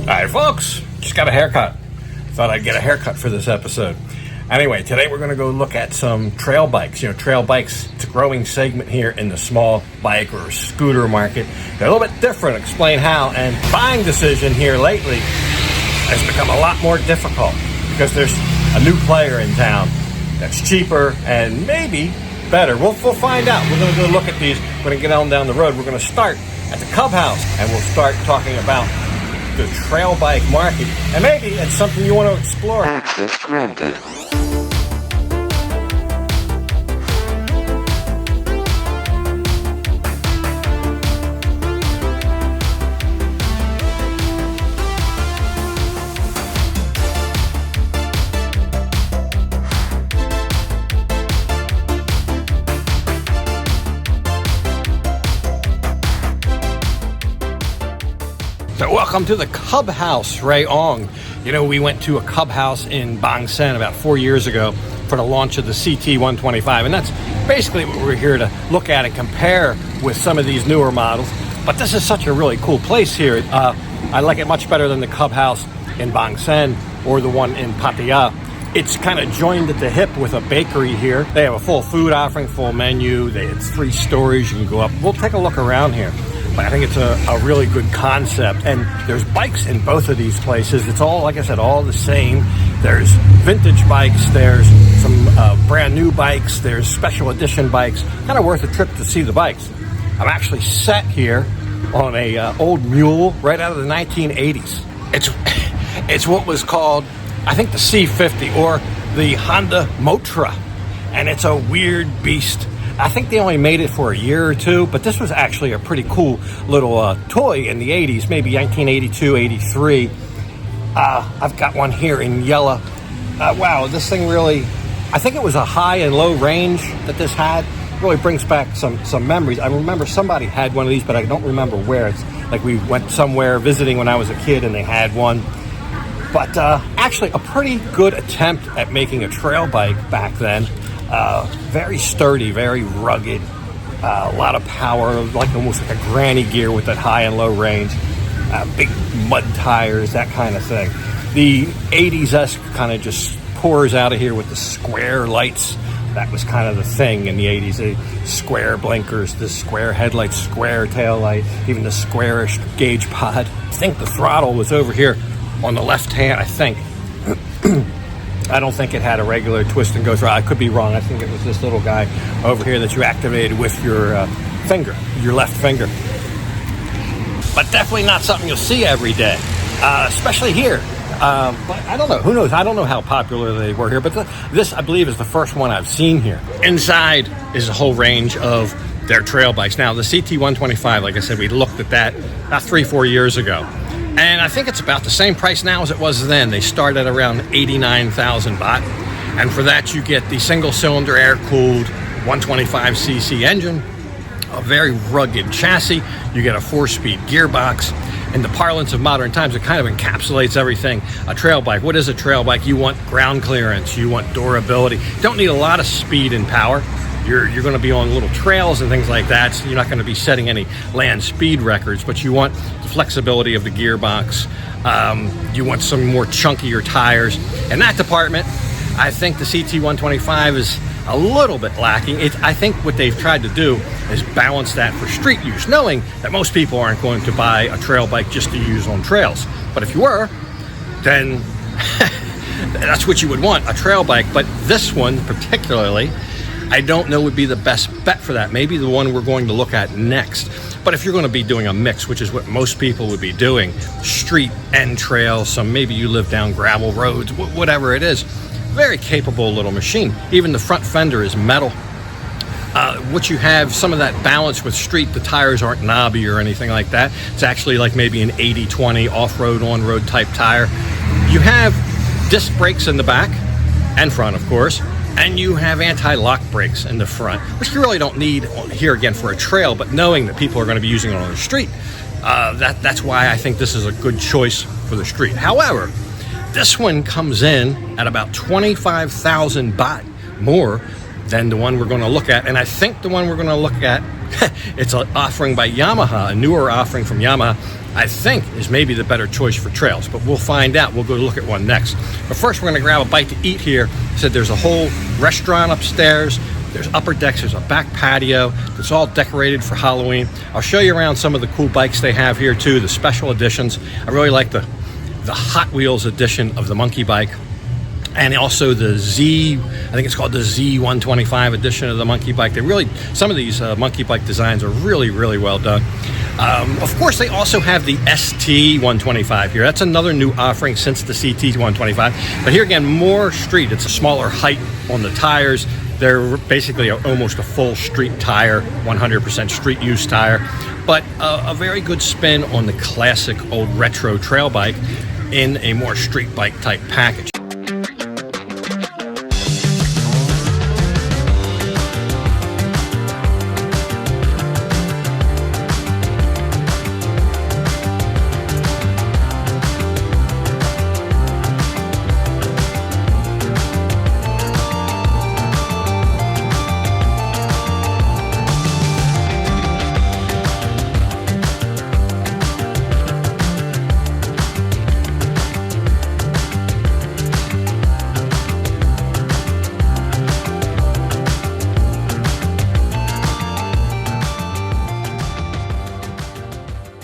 Alright folks, just got a haircut. Thought I'd get a haircut for this episode. Anyway, today we're going to go look at some trail bikes. You know, trail bikes, it's a growing segment here in the small bike or scooter market. They're a little bit different, explain how. And buying decision here lately has become a lot more difficult because there's a new player in town that's cheaper and maybe better. We'll find out. We're going to go look at these. We're going to get on down the road. We're going to start at the Cubhouse and we'll start talking about the trail bike market, and maybe it's something you want to explore. Access granted. So welcome to the Cubhouse, Ray Ong. You know, we went to a Cubhouse in Bang Sen about 4 years ago for the launch of the CT125, and that's basically what we're here to look at and compare with some of these newer models. But this is such a really cool place here. I like it much better than the Cubhouse in Bang Sen or the one in Pattaya. It's kind of joined at the hip with a bakery here. They have a full food offering, full menu. It's 3 stories. You can go up. We'll take a look around here. But I think it's a really good concept, and there's bikes in both of these places. It's all, like I said, all the same. There's vintage bikes, there's some brand new bikes, there's special edition bikes. Kind of worth a trip to see the bikes. I'm actually set here on a old mule right out of the 1980s. It's what was called, I think, the C50 or the Honda Motra, and it's a weird beast. I think they only made it for a year or two, but this was actually a pretty cool little toy in the 80s, maybe 1982, 83. I've got one here in yellow. Wow, this thing really, I think it was a high and low range that this had. Really brings back some memories. I remember somebody had one of these, but I don't remember where. It's like we went somewhere visiting when I was a kid and they had one. But actually a pretty good attempt at making a trail bike back then. Very sturdy, very rugged, a lot of power, like almost like a granny gear with that high and low range, big mud tires, that kind of thing. The 80s-esque kind of just pours out of here with the square lights. That was kind of the thing in the 80s, the square blinkers, the square headlights, square tail light, even the squarish gauge pod. I think the throttle was over here on the left hand, I think. I don't think it had a regular twist and go throttle. I could be wrong. I think it was this little guy over here that you activated with your finger, your left finger. But definitely not something you'll see every day, especially here. But I don't know. Who knows? I don't know how popular they were here, but this, I believe, is the first one I've seen here. Inside is a whole range of their trail bikes. Now, the CT125, like I said, we looked at that about 3-4 years ago. And I think it's about the same price now as it was then. They start at around 89,000 baht. And for that, you get the single-cylinder air-cooled 125cc engine, a very rugged chassis. You get a 4-speed gearbox. In the parlance of modern times, it kind of encapsulates everything. A trail bike. What is a trail bike? You want ground clearance. You want durability. You don't need a lot of speed and power. You're going to be on little trails and things like that, so you're not going to be setting any land speed records, but you want the flexibility of the gearbox. You want some more chunkier tires. In that department, I think the CT125 is a little bit lacking. I think what they've tried to do is balance that for street use, knowing that most people aren't going to buy a trail bike just to use on trails. But if you were, then that's what you would want, a trail bike. But this one particularly, I don't know would be the best bet for that. Maybe the one we're going to look at next. But if you're going to be doing a mix, which is what most people would be doing, street and trail, some maybe you live down gravel roads, whatever it is, very capable little machine. Even the front fender is metal. What you have, some of that balance with street, the tires aren't knobby or anything like that. It's actually like maybe an 80-20 off-road, on-road type tire. You have disc brakes in the back and front, of course. And you have anti-lock brakes in the front, which you really don't need here again for a trail, but knowing that people are going to be using it on the street, that's why I think this is a good choice for the street. However, this one comes in at about 25,000 baht more than the one we're going to look at. And I think the one we're going to look at, it's an offering by Yamaha, a newer offering from Yamaha, I think is maybe the better choice for trails, but we'll find out. We'll go look at one next. But first we're going to grab a bite to eat here. I said there's a whole restaurant upstairs. There's upper decks, there's a back patio. It's all decorated for Halloween. I'll show you around some of the cool bikes they have here too, the special editions. I really like the Hot Wheels edition of the monkey bike. And also the Z, I think it's called the Z125 edition of the monkey bike. They really, some of these monkey bike designs are really, really well done. Of course, they also have the ST125 here. That's another new offering since the CT125. But here again, more street. It's a smaller height on the tires. They're basically almost a full street tire, 100% street use tire. But a very good spin on the classic old retro trail bike in a more street bike type package.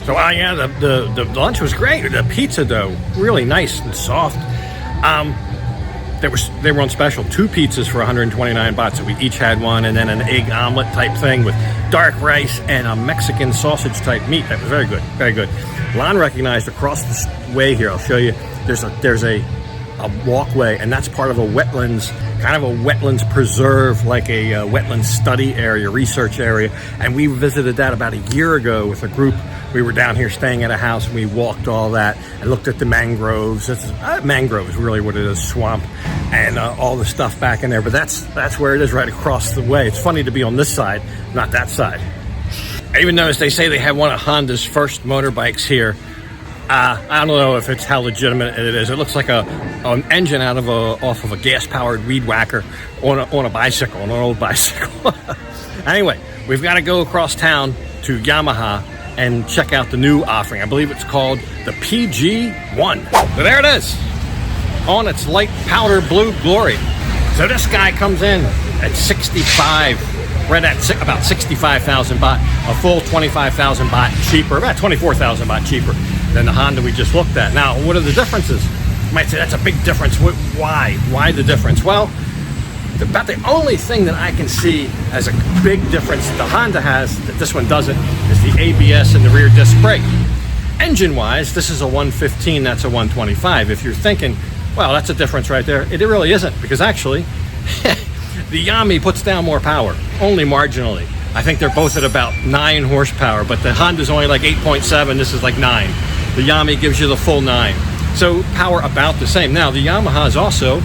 So yeah, the lunch was great. The pizza dough, really nice and soft. They were on special, 2 pizzas for 129 baht. So we each had one, and then an egg omelet type thing with dark rice and a Mexican sausage type meat. That was very good, very good. Lon recognized across the way here, I'll show you, there's a walkway, and that's part of a wetlands, kind of a wetlands preserve, like a wetlands study area, research area. And we visited that about a year ago with a group. We were down here staying at a house, and we walked all that and looked at the mangroves. Mangrove is really what it is, swamp, and all the stuff back in there. But that's where it is, right across the way. It's funny to be on this side, not that side. I even noticed they say they have one of Honda's first motorbikes here. I don't know if it's how legitimate it is. It looks like an engine off of a gas-powered weed whacker on a bicycle, on an old bicycle. Anyway, we've got to go across town to Yamaha and check out the new offering. I believe it's called the PG1. So there it is, on its light powder blue glory. So this guy comes in at 65, right at about 65,000 baht, a full 25,000 baht cheaper, about 24,000 baht cheaper than the Honda we just looked at. Now, what are the differences? You might say that's a big difference. Why? Why the difference? Well, about the only thing that I can see as a big difference that the Honda has that this one doesn't is the ABS and the rear disc brake. Engine-wise, this is a 115, that's a 125. If you're thinking, well, that's a difference right there, it really isn't, because actually, the Yami puts down more power, only marginally. I think they're both at about 9 horsepower, but the Honda's only like 8.7, this is like 9. The Yami gives you the full 9. So power about the same. Now, the Yamaha is also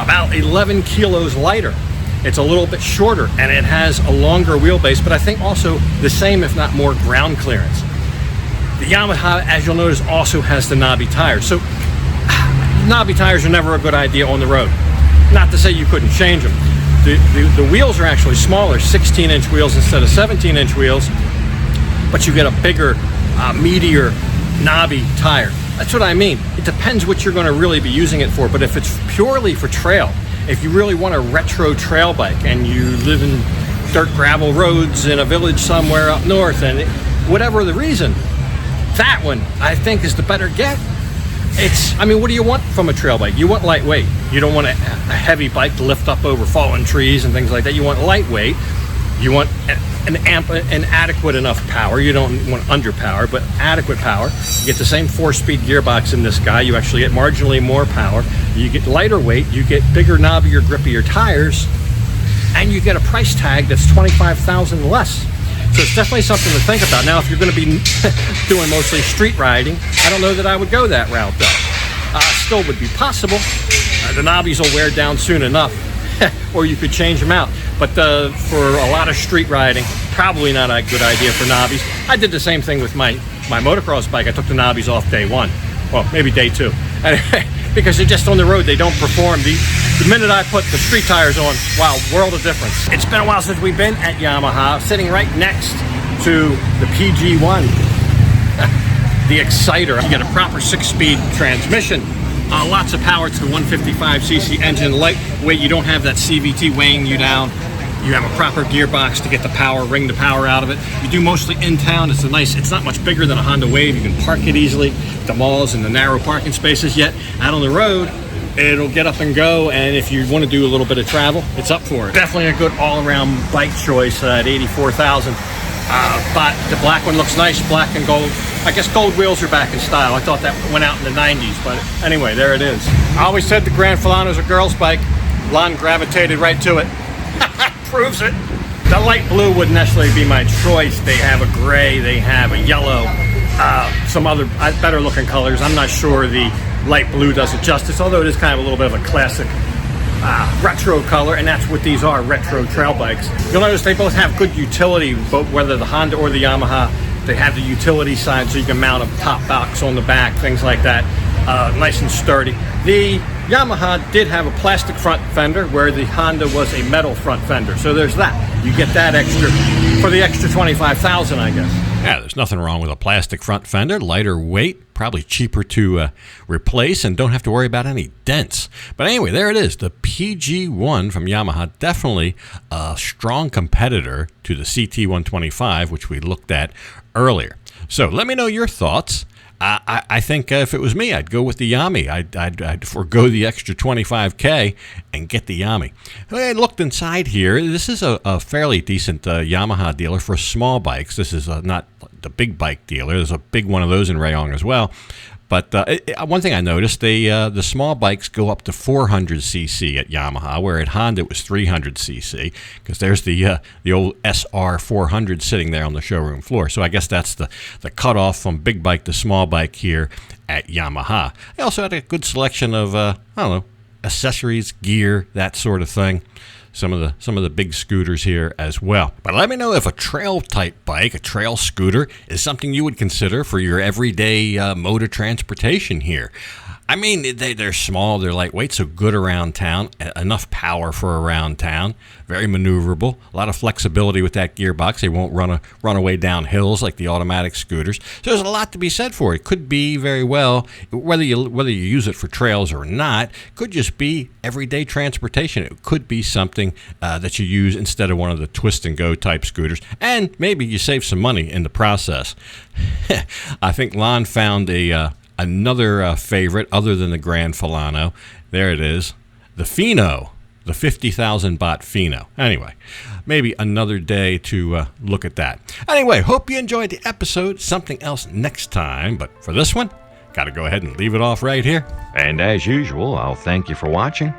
about 11 kilos lighter. It's a little bit shorter, and it has a longer wheelbase, but I think also the same, if not more, ground clearance. The Yamaha, as you'll notice, also has the knobby tires. So knobby tires are never a good idea on the road. Not to say you couldn't change them. The wheels are actually smaller, 16-inch wheels instead of 17-inch wheels, but you get a bigger, meatier, knobby tire. That's what I mean. It depends what you're going to really be using it for, but if it's purely for trail, if you really want a retro trail bike and you live in dirt gravel roads in a village somewhere up north, and whatever the reason, that one I think is the better get. I mean, what do you want from a trail bike? You want lightweight. You don't want a heavy bike to lift up over fallen trees and things like that. You want lightweight. You want an adequate enough power. You don't want underpower, but adequate power. You get the same 4-speed gearbox in this guy. You actually get marginally more power. You get lighter weight. You get bigger, knobbier, grippier tires, and you get a price tag that's 25,000 less. So it's definitely something to think about. Now, if you're going to be doing mostly street riding, I don't know that I would go that route, though. Still would be possible. The knobbies will wear down soon enough, or you could change them out. But for a lot of street riding, probably not a good idea for knobbies. I did the same thing with my motocross bike. I took the knobbies off day 1. Well, maybe day 2. Anyway, because they're just on the road. They don't perform. The minute I put the street tires on, wow, world of difference. It's been a while since we've been at Yamaha, sitting right next to the PG1, the Exciter. You get a proper 6-speed transmission. Lots of power to the 155cc engine, lightweight. You don't have that CVT weighing you down. You have a proper gearbox to get the power, wring the power out of it. You do mostly in town. It's not much bigger than a Honda Wave. You can park it easily, the malls and the narrow parking spaces. Yet out on the road, it'll get up and go, and if you want to do a little bit of travel, it's up for it. Definitely a good all-around bike choice at $84,000. But the black one looks nice, black and gold. I guess gold wheels are back in style. I thought that went out in the 90s, but anyway, there it is. I always said the Grand Filano's a girl's bike. Lon gravitated right to it. Proves it. The light blue wouldn't necessarily be my choice. They have a gray, they have a yellow, some other better looking colors. I'm not sure the light blue does it justice, although it is kind of a little bit of a classic retro color, and that's what these are, retro trail bikes. You'll notice they both have good utility, both whether the Honda or the Yamaha. They have the utility side, so you can mount a top box on the back, things like that. Nice and sturdy. The Yamaha did have a plastic front fender, where the Honda was a metal front fender. So there's that. You get that extra for the extra $25,000, I guess. Yeah, there's nothing wrong with a plastic front fender, lighter weight, probably cheaper to replace, and don't have to worry about any dents. But anyway, there it is. The PG1 from Yamaha, definitely a strong competitor to the CT125, which we looked at earlier. So let me know your thoughts. I think if it was me, I'd go with the Yami. I'd forego the extra $25K and get the Yami. I looked inside here. This is a fairly decent Yamaha dealer for small bikes. This is not the big bike dealer. There's a big one of those in Rayong as well. But one thing I noticed, the small bikes go up to 400cc at Yamaha, where at Honda it was 300cc, because there's the old SR400 sitting there on the showroom floor. So I guess that's the cutoff from big bike to small bike here at Yamaha. They also had a good selection of, I don't know, accessories, gear, that sort of thing. Some of the big scooters here as well. But let me know if a trail type bike, a trail scooter, is something you would consider for your everyday mode of transportation here. I mean, they're small, they're lightweight, so good around town, enough power for around town, very maneuverable, a lot of flexibility with that gearbox. They won't run away down hills like the automatic scooters. So there's a lot to be said for it. Could be very well, whether you use it for trails or not, could just be everyday transportation. It could be something that you use instead of one of the twist and go type scooters, and maybe you save some money in the process. I think Lon found another favorite other than the Grand Filano. There it is, the Fino, the 50,000 baht Fino. Anyway, maybe another day to look at that. Anyway, hope you enjoyed the episode. Something else next time, but for this one, got to go ahead and leave it off right here. And as usual, I'll thank you for watching.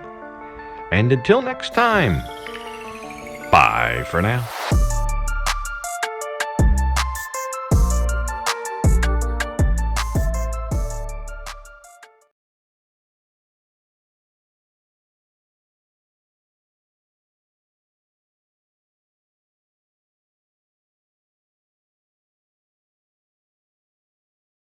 And until next time, bye for now.